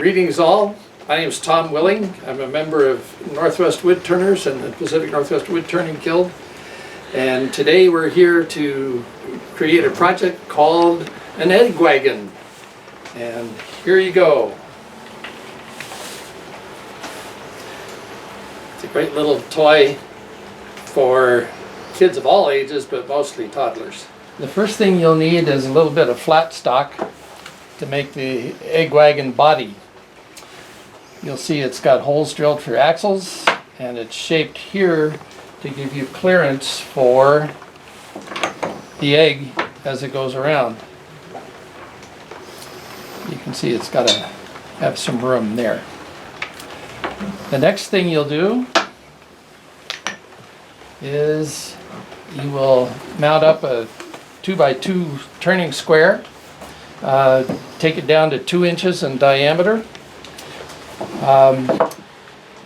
Greetings all. My name is Tom Willing. I'm a member of Northwest Wood Turners and the Pacific Northwest Wood Turning Guild. And today we're here to create a project called an egg wagon. And here you go. It's a great little toy for kids of all ages, but mostly toddlers. The first thing you'll need is a little bit of flat stock to make the egg wagon body. You'll see it's got holes drilled for axles, and it's shaped here to give you clearance for the egg as it goes around. You can see it's got to have some room there. The next thing you'll do is you will mount up a 2x2 turning square. Take it down to 2 inches in diameter,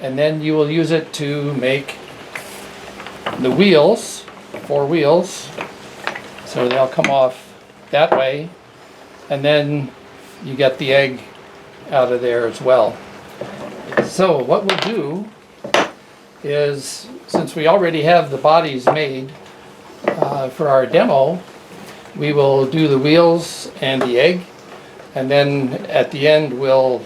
and then you will use it to make the wheels, 4 wheels, so they'll come off that way, and then you get the egg out of there as well. So what we'll do is, since we already have the bodies made for our demo, we will do the wheels and the egg, and then at the end we'll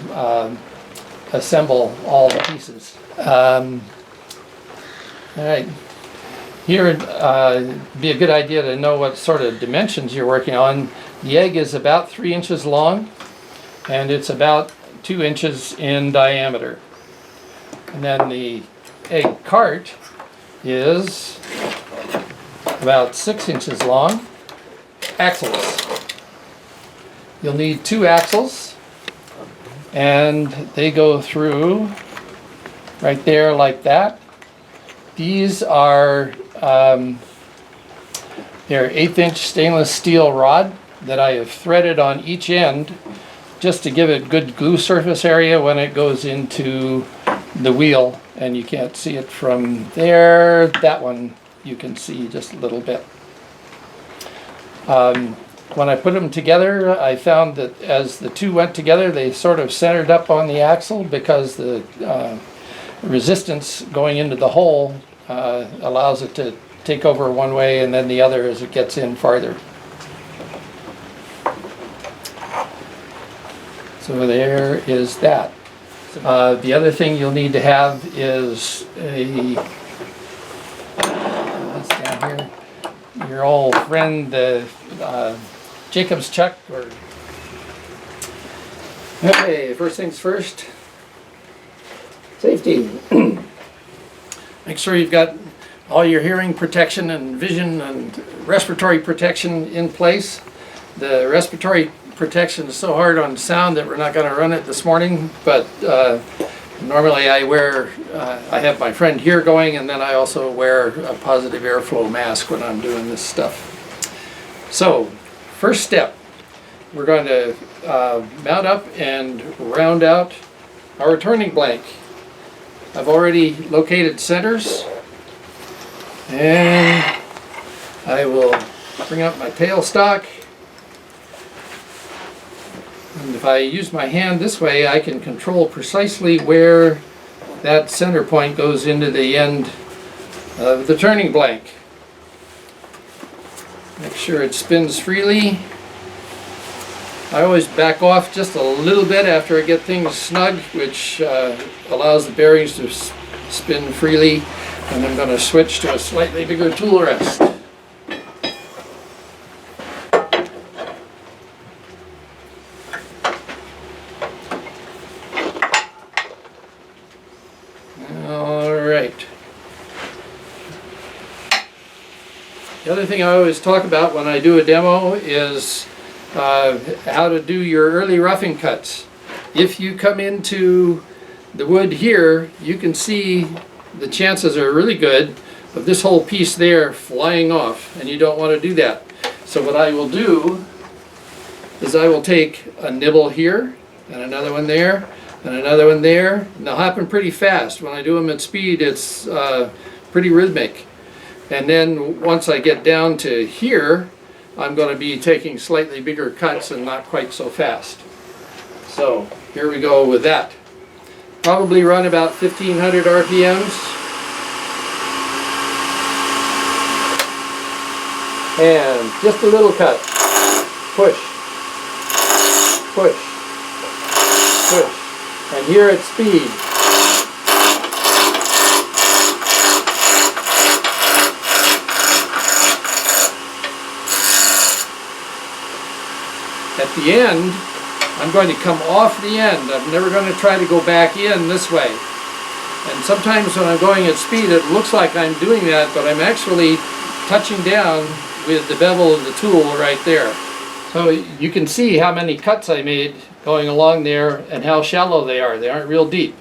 assemble all the pieces. All right, here it'd be a good idea to know what sort of dimensions you're working on. The egg is about 3 inches long, and it's about 2 inches in diameter. And then the egg cart is about 6 inches long. Axles. You'll need 2 axles, and they go through right there like that. These are they're 1/8 inch stainless steel rod that I have threaded on each end just to give it good glue surface area when it goes into the wheel, and you can't see it from there. That one you can see just a little bit. When I put them together, I found that as the two went together, they sort of centered up on the axle, because the resistance going into the hole allows it to take over one way and then the other as it gets in farther. So there is that. The other thing you'll need to have is what's down here? Your old friend, the Jacob's chuck. Okay, first things first, safety. Make sure you've got all your hearing protection and vision and respiratory protection in place. The respiratory protection is so hard on sound that we're not going to run it this morning, but normally I have my friend here going, and then I also wear a positive airflow mask when I'm doing this stuff. So, first step, we're going to mount up and round out our turning blank. I've already located centers, and I will bring up my tailstock. And if I use my hand this way, I can control precisely where that center point goes into the end of the turning blank. Make sure it spins freely. I always back off just a little bit after I get things snug, which allows the bearings to spin freely. And I'm going to switch to a slightly bigger tool rest. The other thing I always talk about when I do a demo is how to do your early roughing cuts. If you come into the wood here, you can see the chances are really good of this whole piece there flying off, and you don't want to do that. So what I will do is I will take a nibble here, and another one there, and another one there, and they'll happen pretty fast. When I do them at speed, it's pretty rhythmic. And then once I get down to here, I'm going to be taking slightly bigger cuts and not quite so fast. So here we go with that. Probably run about 1500 RPMs. And just a little cut. Push, push, push. And here at speed. At the end, I'm going to come off the end. I'm never going to try to go back in this way. And sometimes when I'm going at speed, it looks like I'm doing that, but I'm actually touching down with the bevel of the tool right there. So you can see how many cuts I made going along there and how shallow they are. They aren't real deep.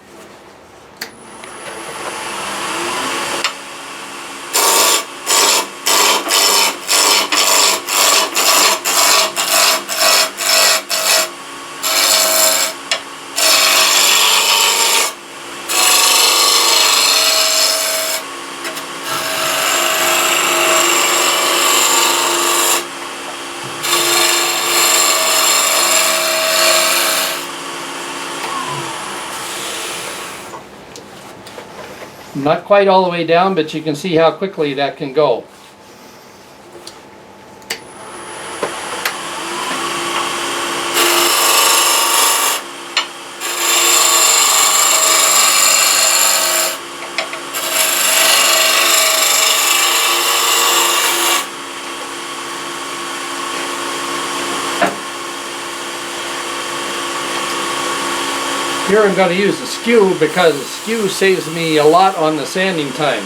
Not quite all the way down, but you can see how quickly that can go. Here I'm going to use the Skew because the Skew saves me a lot on the sanding time.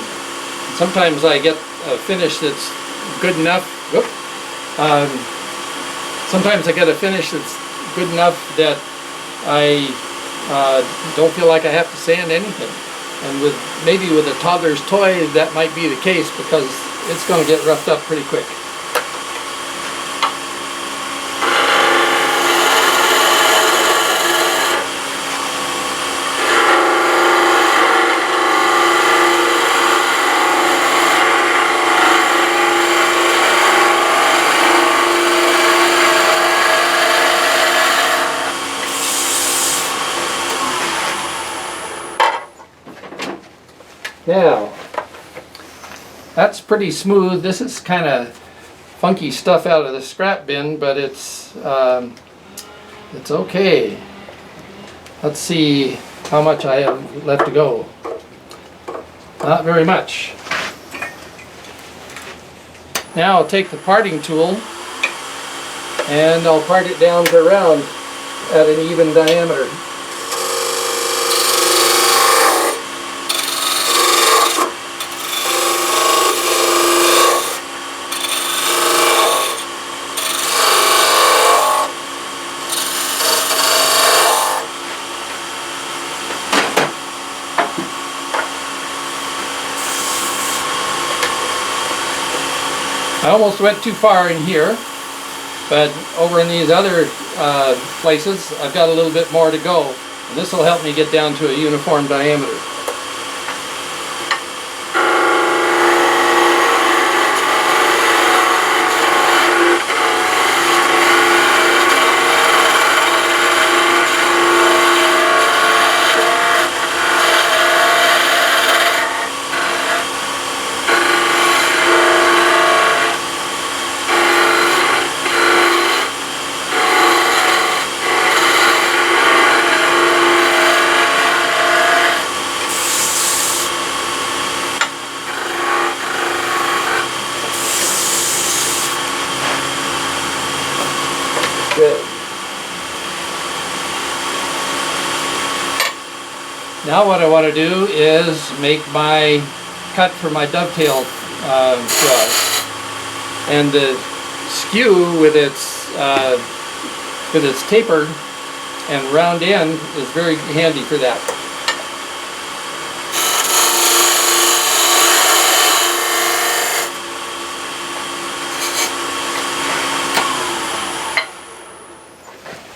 Sometimes I get a finish that's good enough. Sometimes I get a finish that's good enough that I don't feel like I have to sand anything. And maybe with a toddler's toy that might be the case because it's going to get roughed up pretty quick. Now, that's pretty smooth. This is kind of funky stuff out of the scrap bin, but it's okay. Let's see how much I have left to go. Not very much. Now I'll take the parting tool and I'll part it down to round at an even diameter. I almost went too far in here, but over in these other places I've got a little bit more to go, and this will help me get down to a uniform diameter. Good. Now what I want to do is make my cut for my dovetail thrust. And the Skew with its taper and round end is very handy for that.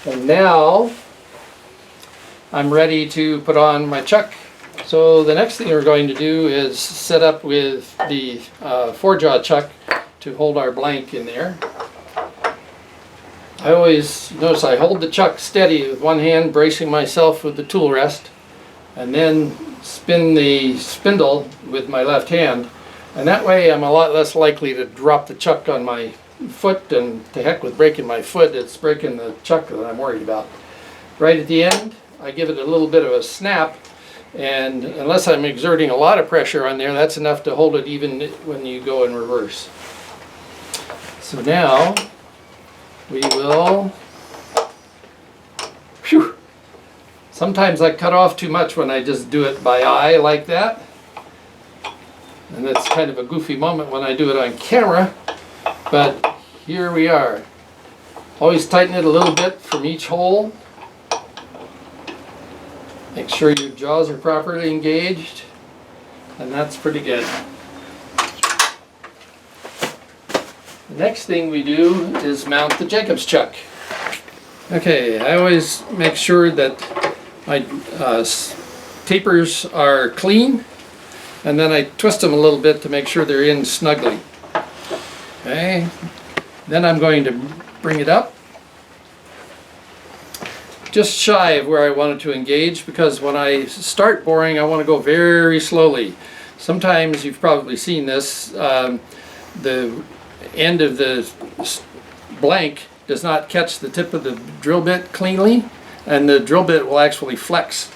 And now I'm ready to put on my chuck. So the next thing we're going to do is set up with the 4-jaw chuck to hold our blank in there. I always notice I hold the chuck steady with one hand, bracing myself with the tool rest, and then spin the spindle with my left hand. And that way I'm a lot less likely to drop the chuck on my foot, and to heck with breaking my foot, it's breaking the chuck that I'm worried about. Right at the end, I give it a little bit of a snap, and unless I'm exerting a lot of pressure on there, that's enough to hold it even when you go in reverse. So now we will, phew, sometimes I cut off too much when I just do it by eye like that. And that's kind of a goofy moment when I do it on camera, but here we are. Always tighten it a little bit from each hole. Make sure your jaws are properly engaged, and that's pretty good. The next thing we do is mount the Jacob's chuck. Okay, I always make sure that my tapers are clean, and then I twist them a little bit to make sure they're in snugly. Okay, then I'm going to bring it up just shy of where I want it to engage, because when I start boring I want to go very slowly. Sometimes you've probably seen this, the end of the blank does not catch the tip of the drill bit cleanly, and the drill bit will actually flex.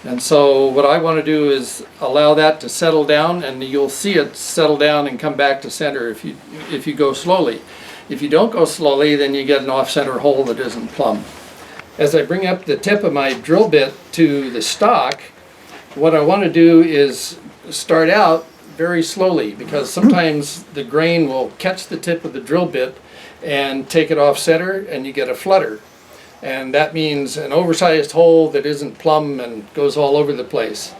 And so what I want to do is allow that to settle down, and you'll see it settle down and come back to center if you go slowly. If you don't go slowly, then you get an off-center hole that isn't plumb. As I bring up the tip of my drill bit to the stock, what I want to do is start out very slowly, because sometimes the grain will catch the tip of the drill bit and take it off center, and you get a flutter. And that means an oversized hole that isn't plumb and goes all over the place.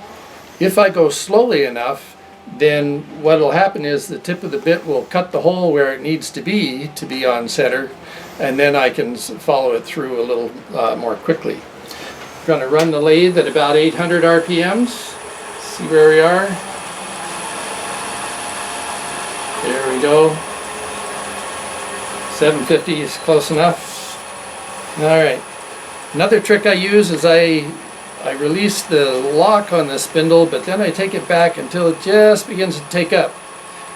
If I go slowly enough, then what will happen is the tip of the bit will cut the hole where it needs to be on center, and then I can follow it through a little more quickly. I'm going to run the lathe at about 800 RPMs. See where we are. There we go. 750 is close enough. Alright. Another trick I use is I release the lock on the spindle, but then I take it back until it just begins to take up,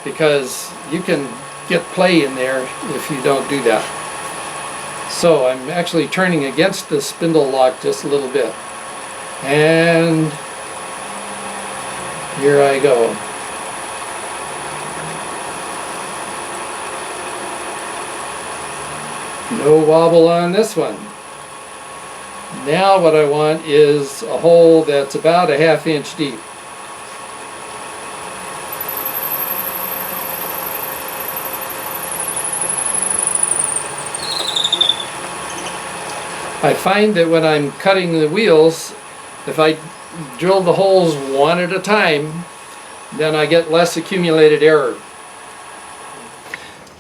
because you can get play in there if you don't do that. So I'm actually turning against the spindle lock just a little bit. And here I go. No wobble on this one. Now what I want is a hole that's about a ½ inch deep. I find that when I'm cutting the wheels, if I drill the holes one at a time, then I get less accumulated error.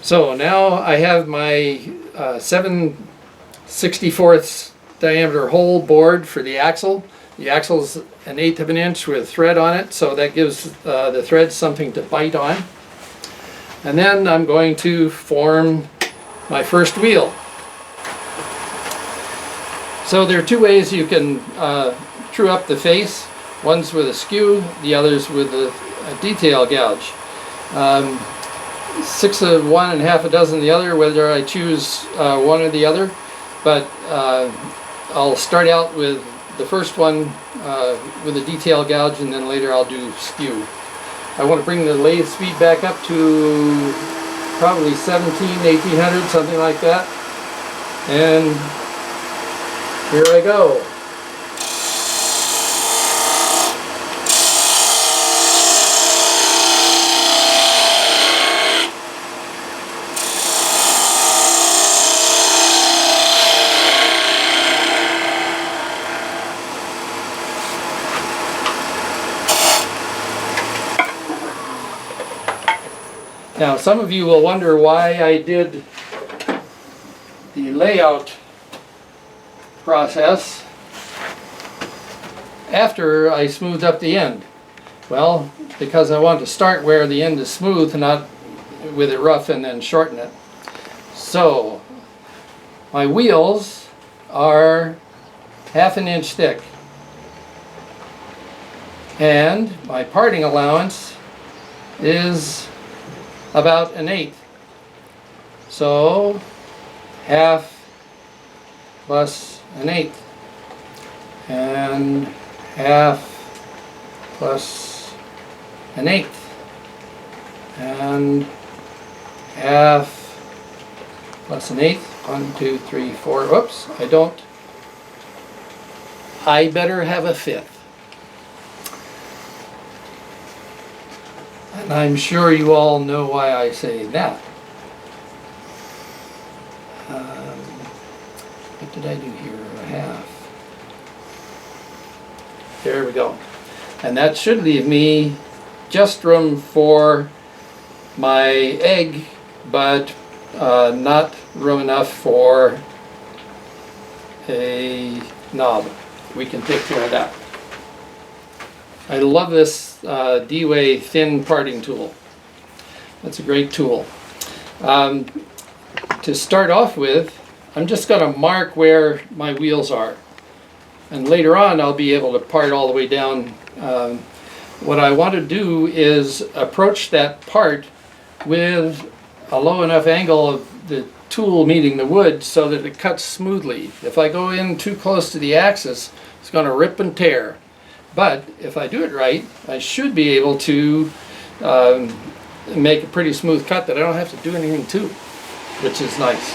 So now I have my 7/64 diameter hole bored for the axle. The axle's 1/8 of an inch with thread on it, so that gives the thread something to bite on. And then I'm going to form my first wheel. So there are two ways you can true up the face. One's with a skew, the other's with a detail gouge. 6 of one and half a dozen the other, whether I choose one or the other. But I'll start out with the first one with a detail gouge, and then later I'll do skew. I want to bring the lathe speed back up to probably 1800, something like that. And here I go. Now, some of you will wonder why I did the layout process after I smoothed up the end. Well, because I want to start where the end is smooth, not with it rough and then shorten it. So, My wheels are 1/2 inch thick. And my parting allowance is about 1/8. So 1/2 plus 1/8. And 1/2 plus 1/8. And 1/2 plus 1/8. 1, 2, 3, 4. Whoops, I better have a 1/5. And I'm sure you all know why I say that. What did I do here? 1/2. There we go. And that should leave me just room for my egg, but not room enough for a knob. We can take care of that. I love this D-Way thin parting tool. That's a great tool. To start off with, I'm just going to mark where my wheels are. And later on I'll be able to part all the way down. What I want to do is approach that part with a low enough angle of the tool meeting the wood so that it cuts smoothly. If I go in too close to the axis, it's going to rip and tear. But if I do it right, I should be able to make a pretty smooth cut that I don't have to do anything to, which is nice.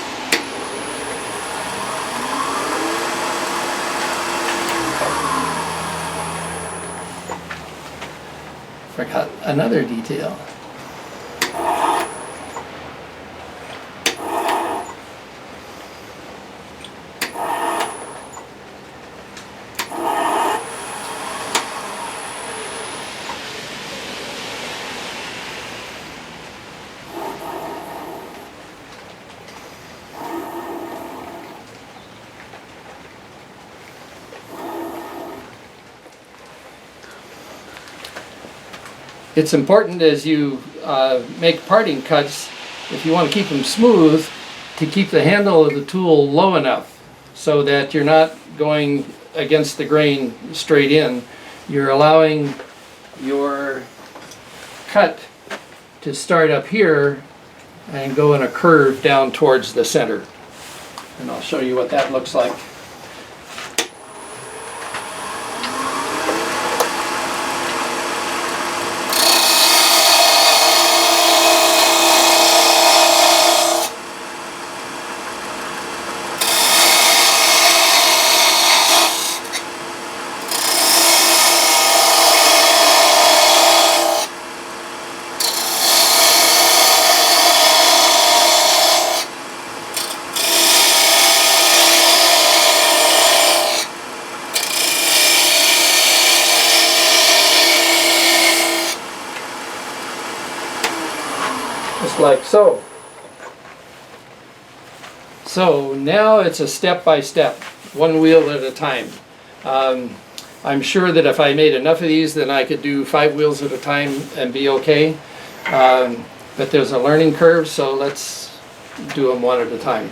Forgot another detail. It's important as you make parting cuts, if you want to keep them smooth, to keep the handle of the tool low enough so that you're not going against the grain straight in. You're allowing your cut to start up here and go in a curve down towards the center. And I'll show you what that looks like. Just like so. So now it's a step-by-step, one wheel at a time. I'm sure that if I made enough of these, then I could do 5 wheels at a time and be okay. But there's a learning curve, so let's do them one at a time.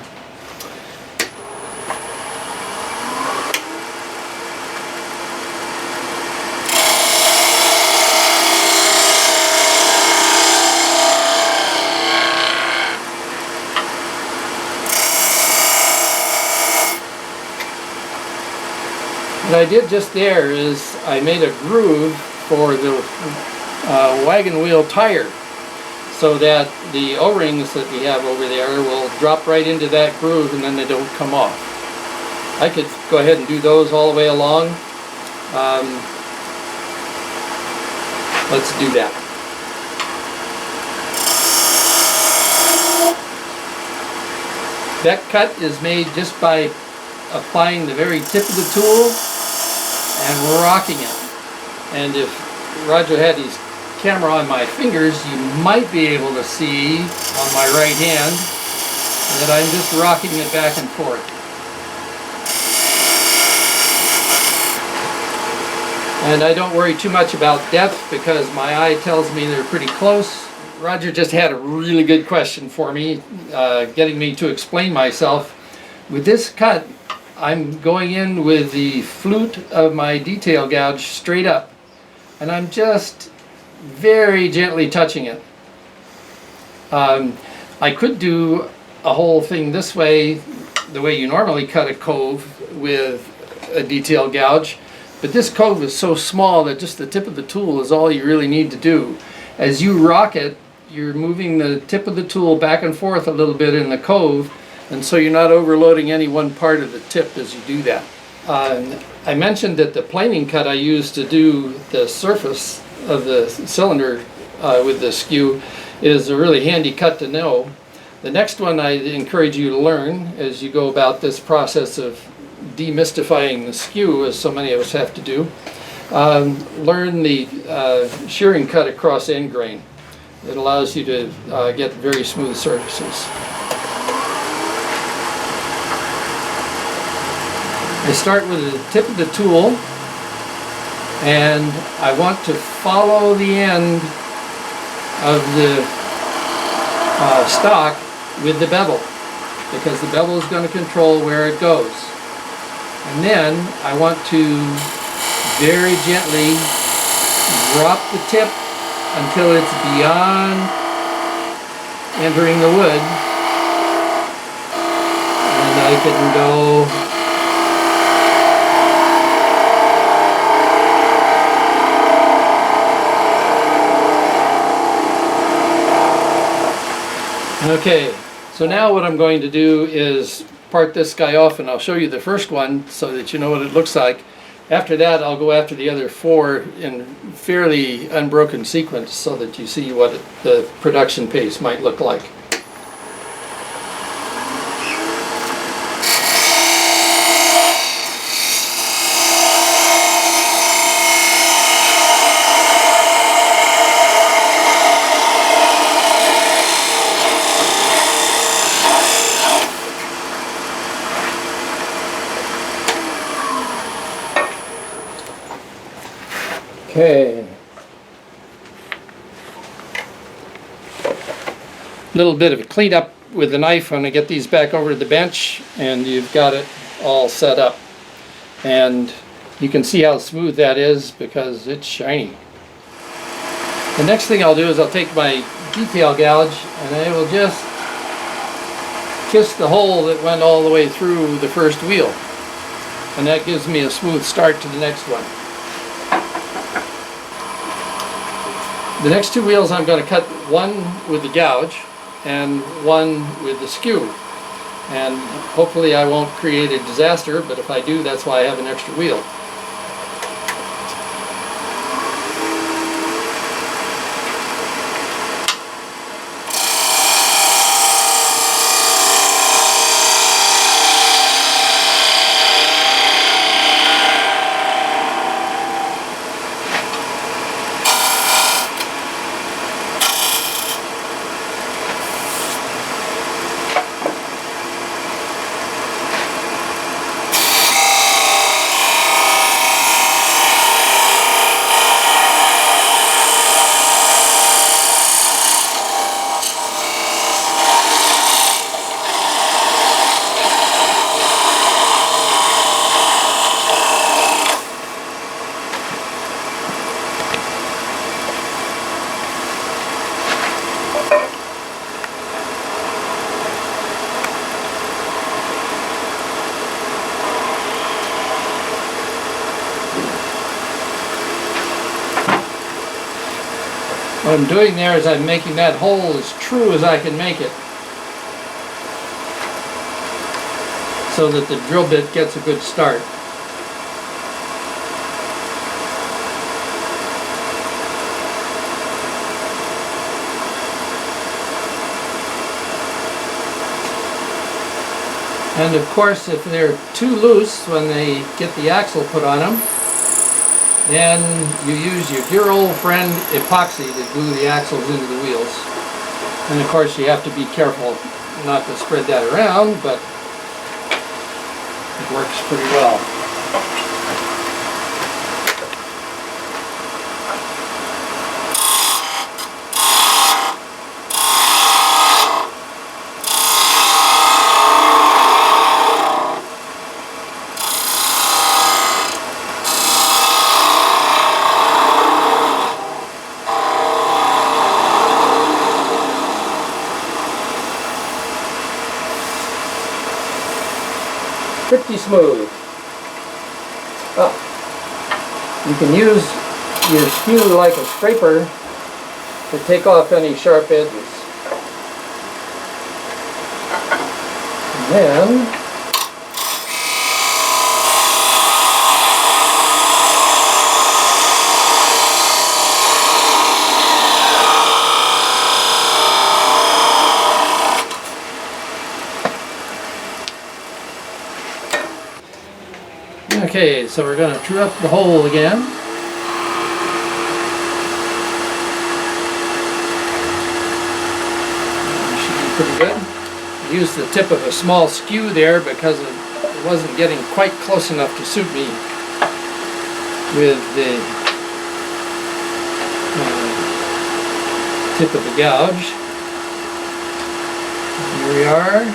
What I did just there is I made a groove for the wagon wheel tire so that the O-rings that we have over there will drop right into that groove and then they don't come off. I could go ahead and do those all the way along. Let's do that. That cut is made just by applying the very tip of the tool and rocking it. And if Roger had his camera on my fingers, you might be able to see on my right hand that I'm just rocking it back and forth. And I don't worry too much about depth because my eye tells me they're pretty close. Roger just had a really good question for me, getting me to explain myself. With this cut, I'm going in with the flute of my detail gouge straight up, and I'm just very gently touching it. I could do a whole thing this way, the way you normally cut a cove with a detail gouge, but this cove is so small that just the tip of the tool is all you really need to do. As you rock it, you're moving the tip of the tool back and forth a little bit in the cove, and so you're not overloading any one part of the tip as you do that. I mentioned that the planing cut I used to do the surface of the cylinder with the Skew is a really handy cut to know. The next one I encourage you to learn as you go about this process of demystifying the Skew, as so many of us have to do. Learn the shearing cut across end grain. It allows you to get very smooth surfaces. I start with the tip of the tool, and I want to follow the end of the stock with the bevel, because the bevel is going to control where it goes. And then I want to very gently drop the tip until it's beyond entering the wood, and I can go okay. So now what I'm going to do is part this guy off, and I'll show you the first one so that you know what it looks like. After that, I'll go after the other four in fairly unbroken sequence so that you see what the production pace might look like. Okay. Little bit of a cleanup with the knife when I get these back over to the bench, and you've got it all set up. And you can see how smooth that is because it's shiny. The next thing I'll do is I'll take my detail gouge and I will just kiss the hole that went all the way through the first wheel. And that gives me a smooth start to the next one. The next two wheels I'm going to cut one with the gouge and one with the Skew. And hopefully I won't create a disaster, but if I do, that's why I have an extra wheel. What I'm doing there is I'm making that hole as true as I can make it, so that the drill bit gets a good start. And of course, if they're too loose when they get the axle put on them, then you use your dear old friend epoxy to glue the axles into the wheels. And of course you have to be careful not to spread that around, but it works pretty well. pretty smooth. Oh. You can use your skew like a scraper to take off any sharp edges. And then okay, so we're going to true up the hole again. Should be pretty good. I used the tip of a small skew there because it wasn't getting quite close enough to suit me with the tip of the gouge. Here we are.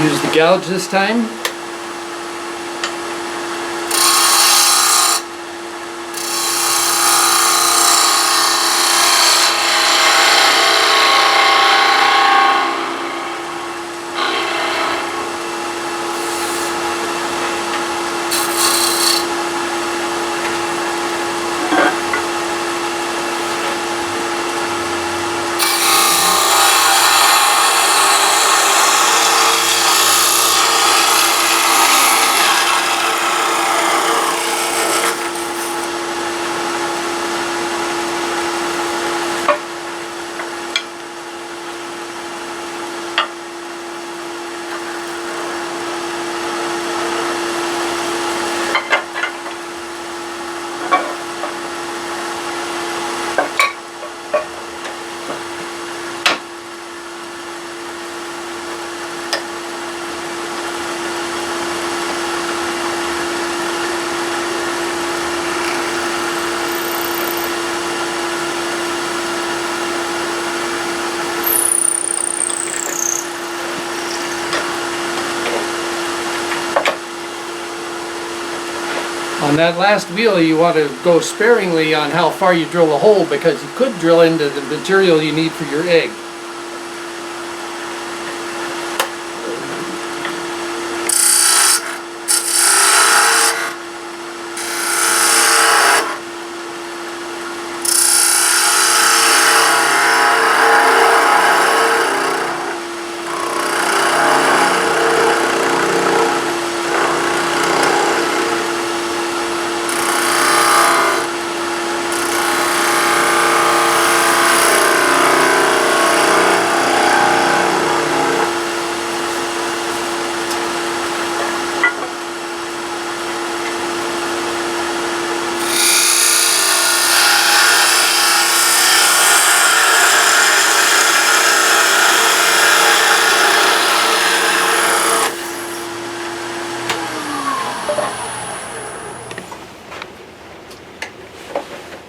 Use the gouge this time. On that last wheel, you want to go sparingly on how far you drill the hole, because you could drill into the material you need for your egg.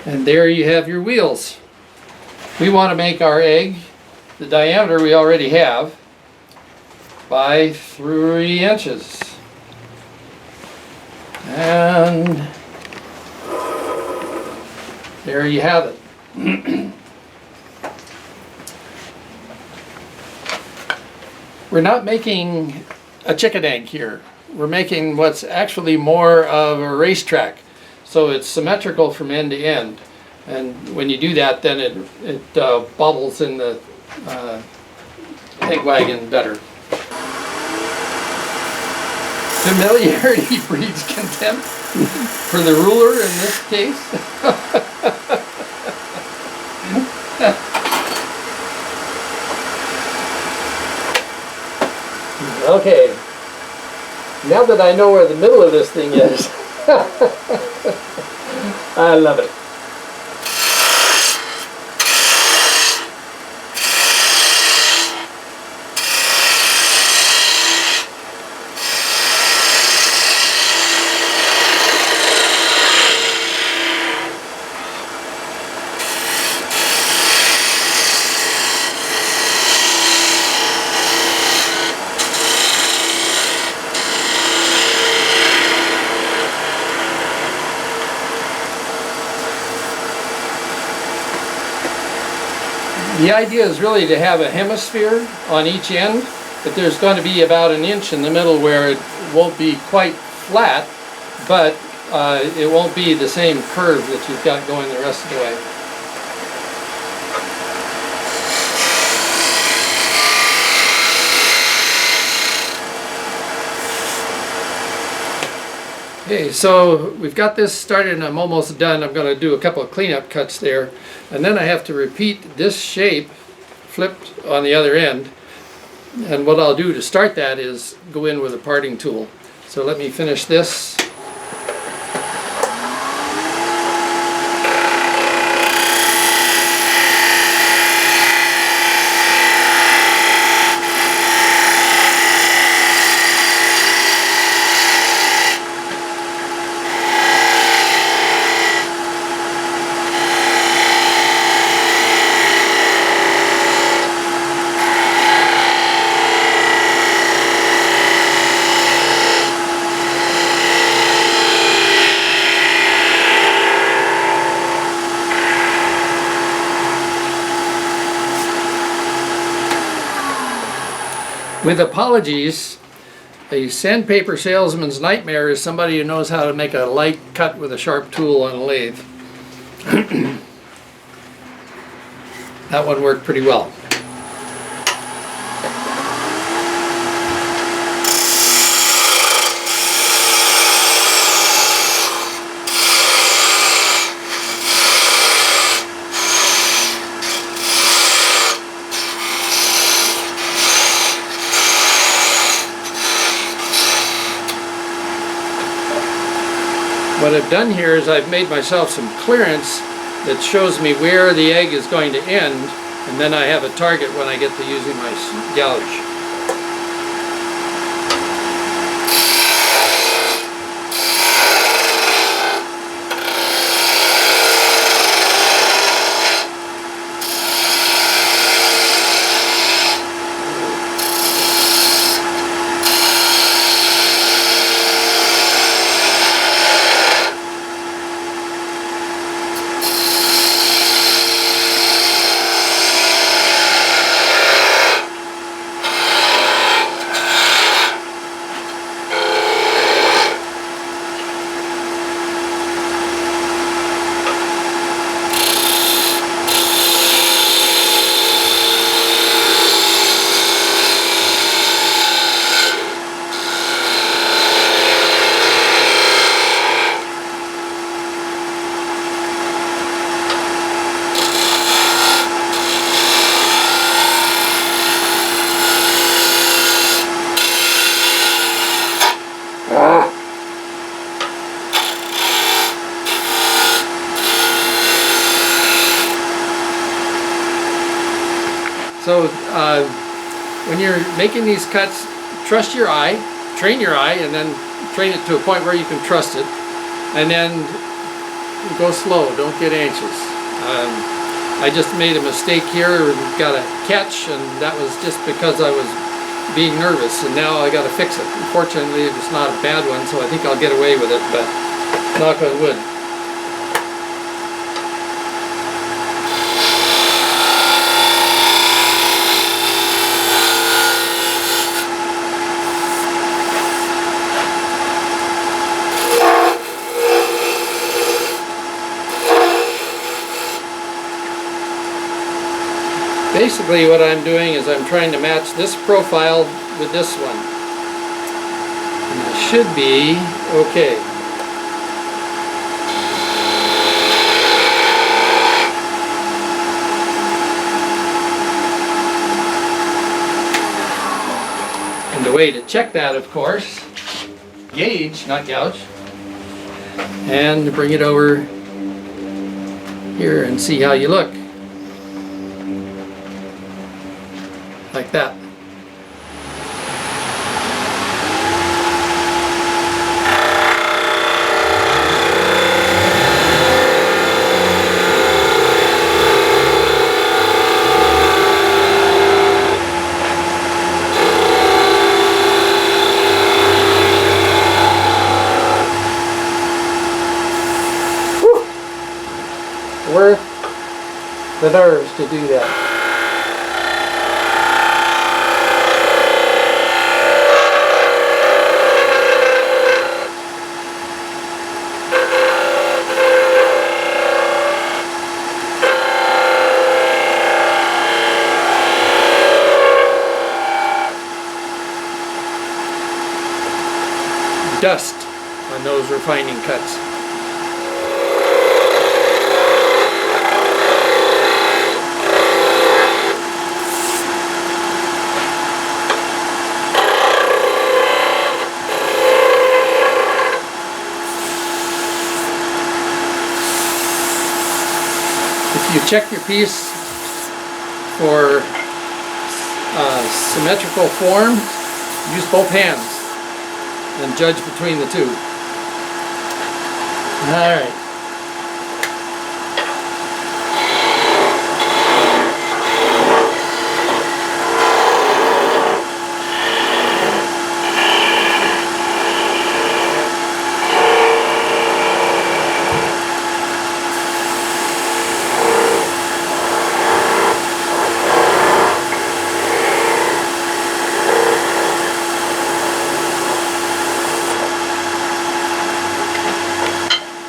And there you have your wheels. We want to make our egg, the diameter we already have, by 3 inches. And there you have it. We're not making a chicken egg here. We're making what's actually more of a racetrack. So it's symmetrical from end to end. And when you do that, then it bobbles in the egg wagon better. Familiarity breeds contempt for the ruler in this case. Okay, now that I know where the middle of this thing is, I love it. The idea is really to have a hemisphere on each end, but there's going to be about an inch in the middle where it won't be quite flat, but it won't be the same curve that you've got going the rest of the way. Okay, so we've got this started and I'm almost done. I'm going to do a couple of cleanup cuts there, and then I have to repeat this shape flipped on the other end. And what I'll do to start that is go in with a parting tool. So let me finish this. With apologies, a sandpaper salesman's nightmare is somebody who knows how to make a light cut with a sharp tool on a lathe. That one worked pretty well. What I've done here is I've made myself some clearance that shows me where the egg is going to end, and then I have a target when I get to using my gouge. So when you're making these cuts, trust your eye, train your eye, and then train it to a point where you can trust it. And then go slow, don't get anxious. I just made a mistake here and got a catch, and that was just because I was being nervous, and now I got to fix it. Unfortunately, it's not a bad one, so I think I'll get away with it, but knock on wood. Basically what I'm doing is I'm trying to match this profile with this one. And it should be okay. And the way to check that, of course, gauge, not gouge, and bring it over here and see how you look. Like that. Whew. Worth the nerves to do that. dust on those refining cuts. If you check your piece for symmetrical form, use both hands and judge between the two. All right.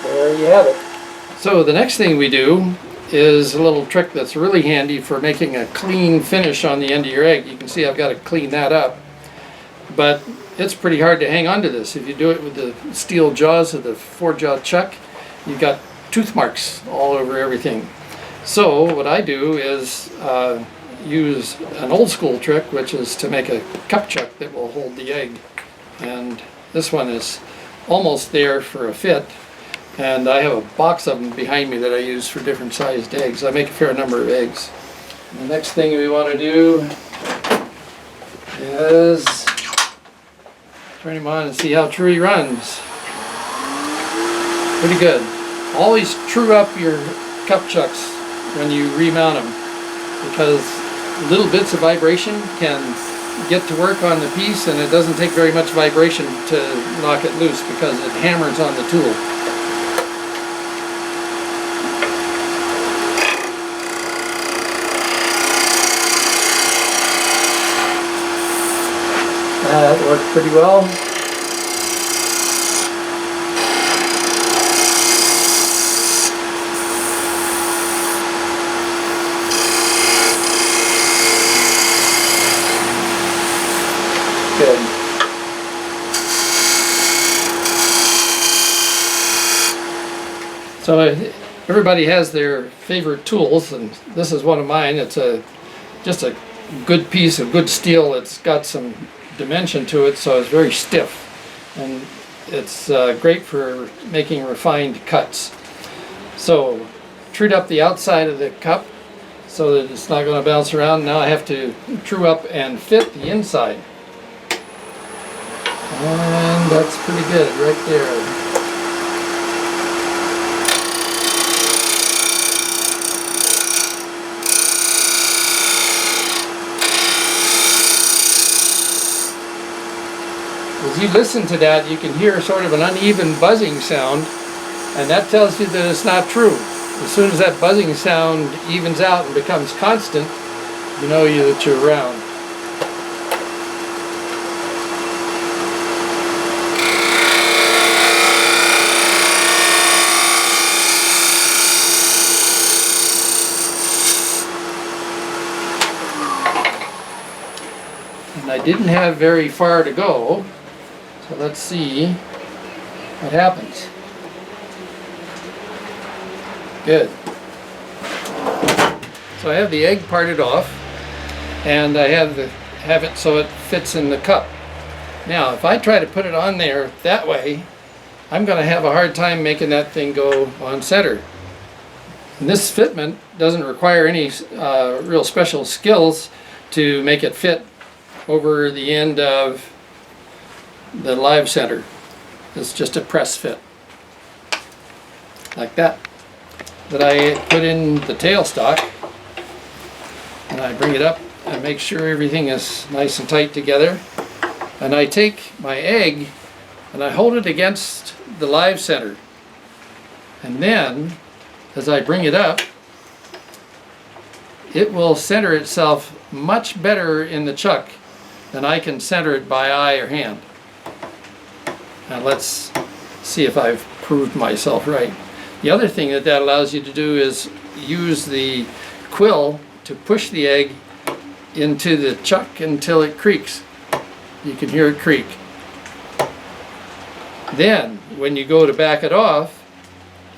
There you have it. So the next thing we do is a little trick that's really handy for making a clean finish on the end of your egg. You can see I've got to clean that up, but it's pretty hard to hang on to this. If you do it with the steel jaws of the 4-jaw chuck, you've got tooth marks all over everything. So what I do is use an old school trick, which is to make a cup chuck that will hold the egg. And this one is almost there for a fit. And I have a box of them behind me that I use for different sized eggs. I make a fair number of eggs. And the next thing we want to do is turn him on and see how true he runs. Pretty good. Always true up your cup chucks when you remount them, because little bits of vibration can get to work on the piece, and it doesn't take very much vibration to knock it loose because it hammers on the tool. That worked pretty well. Good. So everybody has their favorite tools, and this is one of mine. It's just a good piece of good steel. It's got some dimension to it, so it's very stiff, and it's great for making refined cuts. So trued up the outside of the cup so that it's not going to bounce around. Now I have to true up and fit the inside, and that's pretty good right there. As you listen to that, you can hear sort of an uneven buzzing sound, and that tells you that it's not true. As soon as that buzzing sound evens out and becomes constant, you know that you're around. And I didn't have very far to go. So let's see what happens. Good. So I have the egg parted off, and I have it so it fits in the cup. Now, if I try to put it on there that way, I'm going to have a hard time making that thing go on center. And this fitment doesn't require any real special skills to make it fit over the end of the live center. It's just a press fit like that I put in the tailstock, and I bring it up and make sure everything is nice and tight together, and I take my egg and I hold it against the live center, and then as I bring it up, it will center itself much better in the chuck than I can center it by eye or hand. Now let's see if I've proved myself right. The other thing that allows you to do is use the quill to push the egg into the chuck until it creaks. You can hear it creak. Then, when you go to back it off,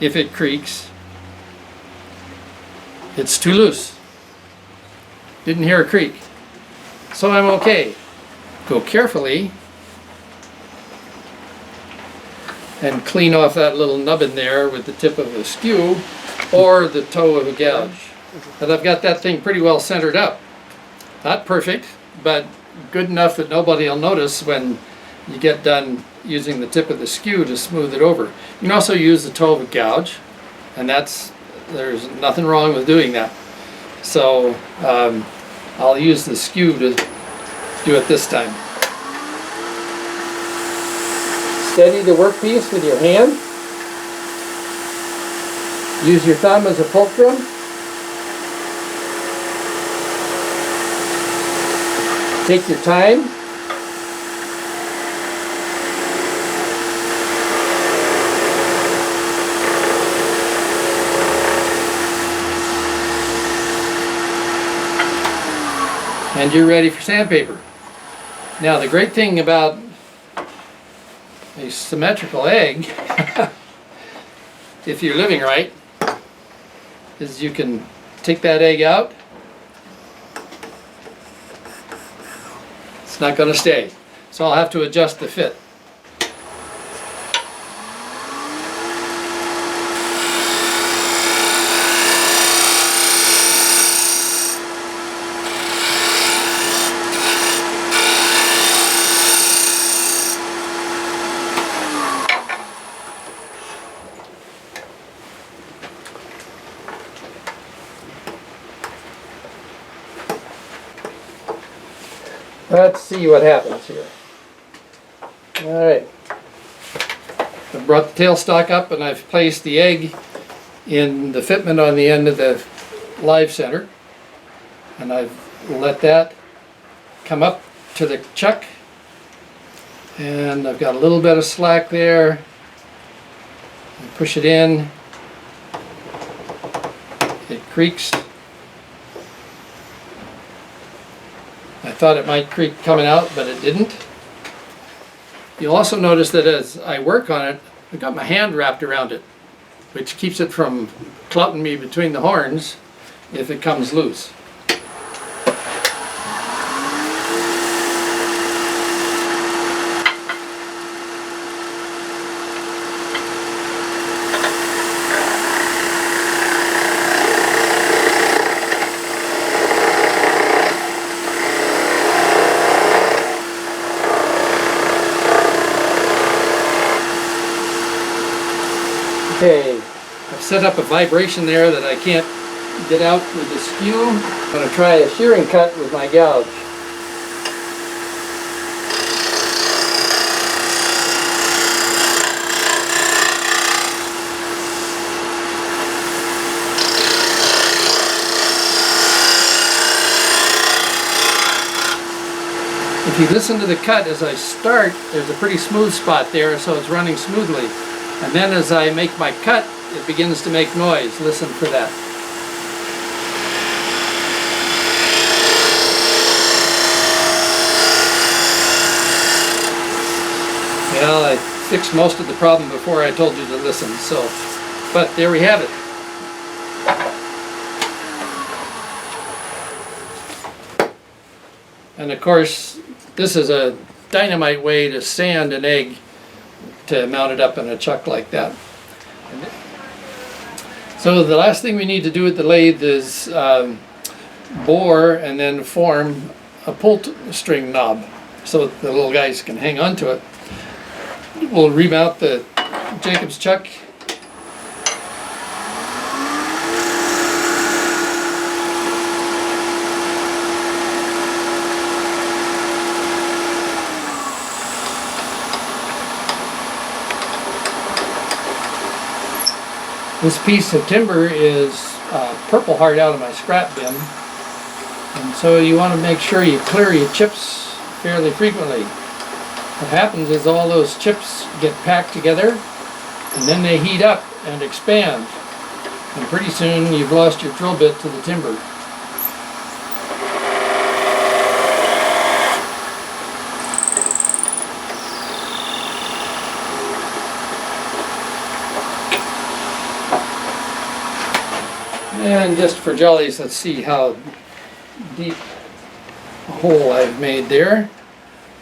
if it creaks, it's too loose. Didn't hear a creak. So I'm okay. Go carefully and clean off that little nubbin there with the tip of a skew or the toe of a gouge. But I've got that thing pretty well centered up. Not perfect, but good enough that nobody will notice when you get done using the tip of the skew to smooth it over. You can also use the toe of a gouge, and there's nothing wrong with doing that. So I'll use the skew to do it this time. Steady the workpiece with your hand. Use your thumb as a fulcrum. Take your time. And you're ready for sandpaper. Now the great thing about a symmetrical egg, if you're living right, is you can take that egg out. It's not going to stay. So I'll have to adjust the fit. Let's see what happens here. All right. I've brought the tailstock up and I've placed the egg in the fitment on the end of the live center. And I've let that come up to the chuck. And I've got a little bit of slack there. And push it in. It creaks. I thought it might creak coming out, but it didn't. You'll also notice that as I work on it, I've got my hand wrapped around it, which keeps it from clouting me between the horns if it comes loose. Okay, I've set up a vibration there that I can't get out with the skew. I'm going to try a shearing cut with my gouge. If you listen to the cut as I start, there's a pretty smooth spot there, so it's running smoothly. And then as I make my cut, it begins to make noise. Listen for that. Well, I fixed most of the problem before I told you to listen, so, but there we have it. And of course, this is a dynamite way to sand an egg to mount it up in a chuck like that. So the last thing we need to do with the lathe is bore and then form a pull string knob so that the little guys can hang on to it. We'll remount the Jacob's chuck. This piece of timber is Purple Heart out of my scrap bin, and so you want to make sure you clear your chips fairly frequently. What happens is all those chips get packed together and then they heat up and expand, and pretty soon you've lost your drill bit to the timber. And just for jollies, let's see how deep a hole I've made there.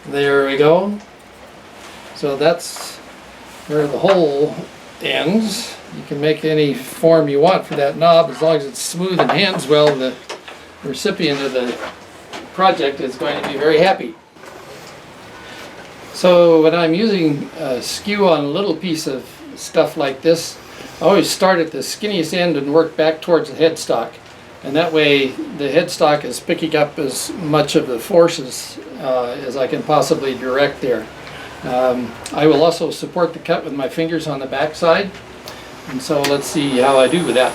There we go. So that's where the hole ends. You can make any form you want for that knob as long as it's smooth and hands well. The recipient of the project is going to be very happy. So when I'm using a skew on a little piece of stuff like this, I always start at the skinniest end and work back towards the headstock. And that way the headstock is picking up as much of the forces as I can possibly direct there. I will also support the cut with my fingers on the back side. And so let's see how I do with that.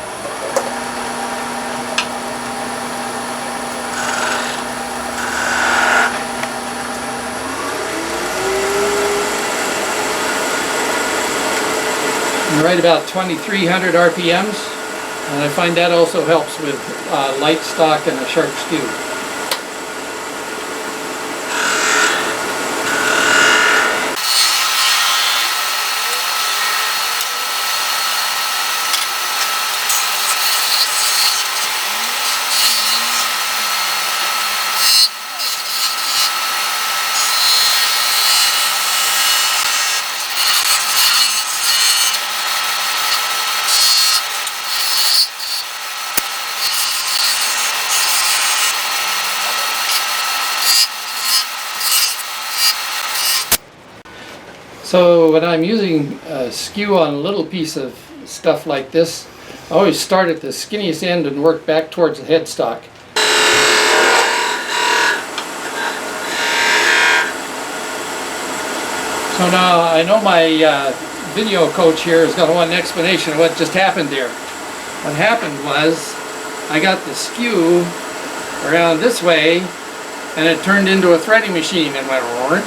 I'm right about 2300 RPMs. And I find that also helps with light stock and a sharp skew. So when I'm using a skew on a little piece of stuff like this, I always start at the skinniest end and work back towards the headstock. So now I know my video coach here is going to want an explanation of what just happened there. What happened was I got the skew around this way and it turned into a threading machine and went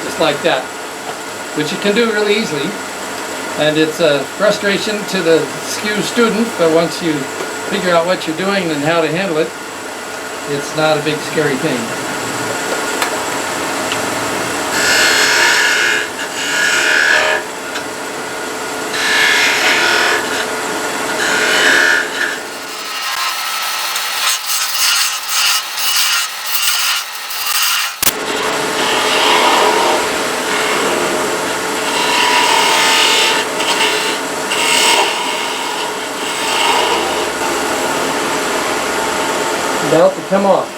just like that. Which you can do really easily, and it's a frustration to the skew student, but once you figure out what you're doing and how to handle it, it's not a big scary thing. About to come off.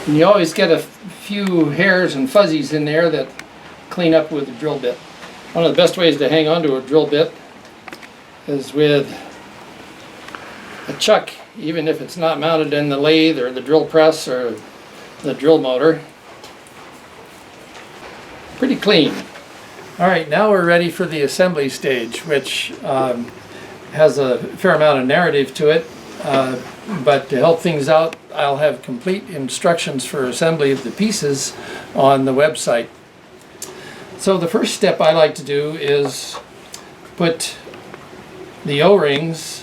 And you always get a few hairs and fuzzies in there that clean up with a drill bit. One of the best ways to hang on to a drill bit is with a chuck, even if it's not mounted in the lathe or the drill press or the drill motor. Pretty clean. Alright, now we're ready for the assembly stage, which has a fair amount of narrative to it, but to help things out, I'll have complete instructions for assembly of the pieces on the website. So the first step I like to do is put the O-rings,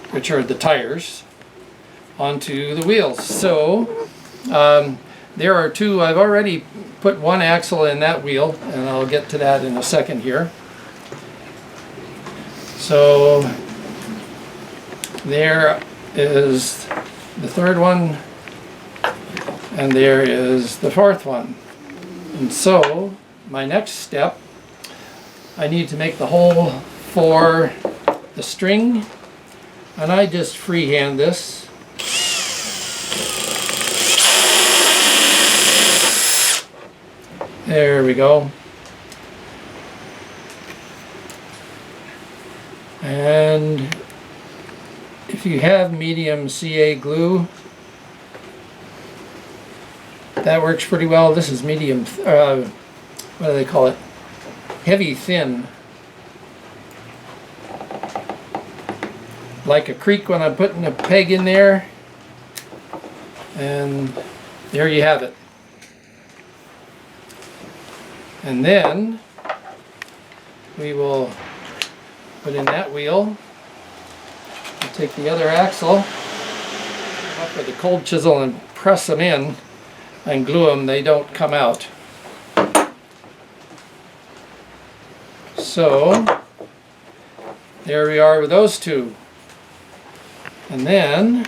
which are the tires, onto the wheels. So there are two. I've already put one axle in that wheel, and I'll get to that in a second here. So there is the third one, and there is the fourth one. And so my next step, I need to make the hole for the string, and I just freehand this. There we go. And if you have medium CA glue, that works pretty well. This is medium, what do they call it? Heavy thin. Like a creak when I'm putting a peg in there. And there you have it. And then we will put in that wheel. We'll take the other axle up with a cold chisel and press them in and glue them. They don't come out. So there we are with those two. And then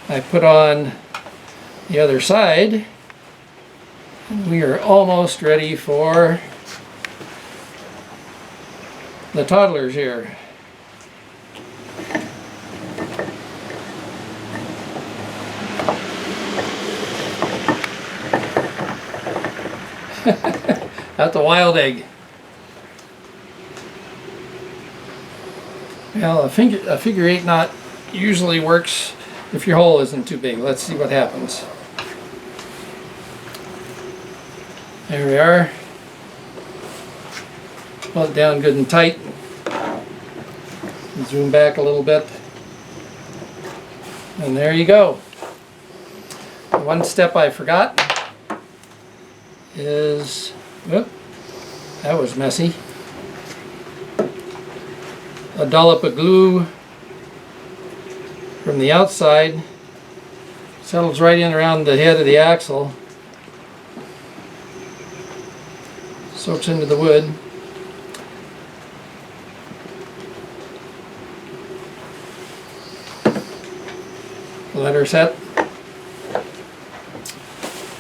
I put on the other side, and we are almost ready for the toddlers here. That's a wild egg. Well, a figure eight knot usually works if your hole isn't too big. Let's see what happens. There we are. Pull it down good and tight. Zoom back a little bit. And there you go. One step I forgot is, whoop, that was messy. A dollop of glue from the outside, settles right in around the head of the axle, soaks into the wood. Let her set.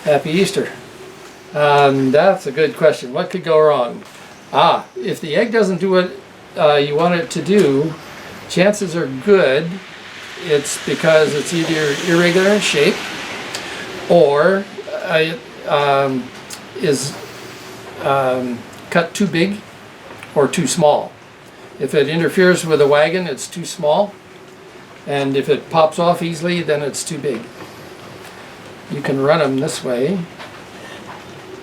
Happy Easter. That's a good question. What could go wrong? If the egg doesn't do what you want it to do, chances are good it's because it's either irregular in shape or it is cut too big or too small. If it interferes with a wagon, it's too small, and if it pops off easily, then it's too big. You can run them this way.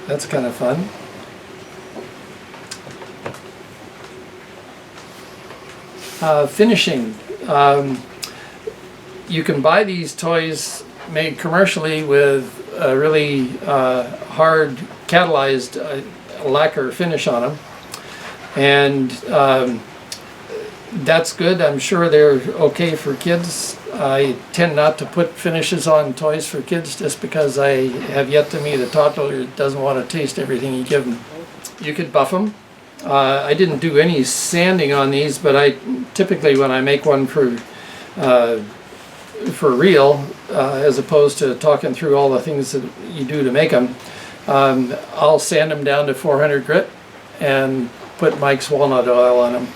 That's kind of fun. Finishing. You can buy these toys made commercially with a really hard catalyzed lacquer finish on them, and that's good. I'm sure they're okay for kids. I tend not to put finishes on toys for kids just because I have yet to meet a toddler that doesn't want to taste everything you give them. You could buff them. I didn't do any sanding on these, but I typically, when I make one for real, as opposed to talking through all the things that you do to make them, I'll sand them down to 400 grit and put Mike's walnut oil on them.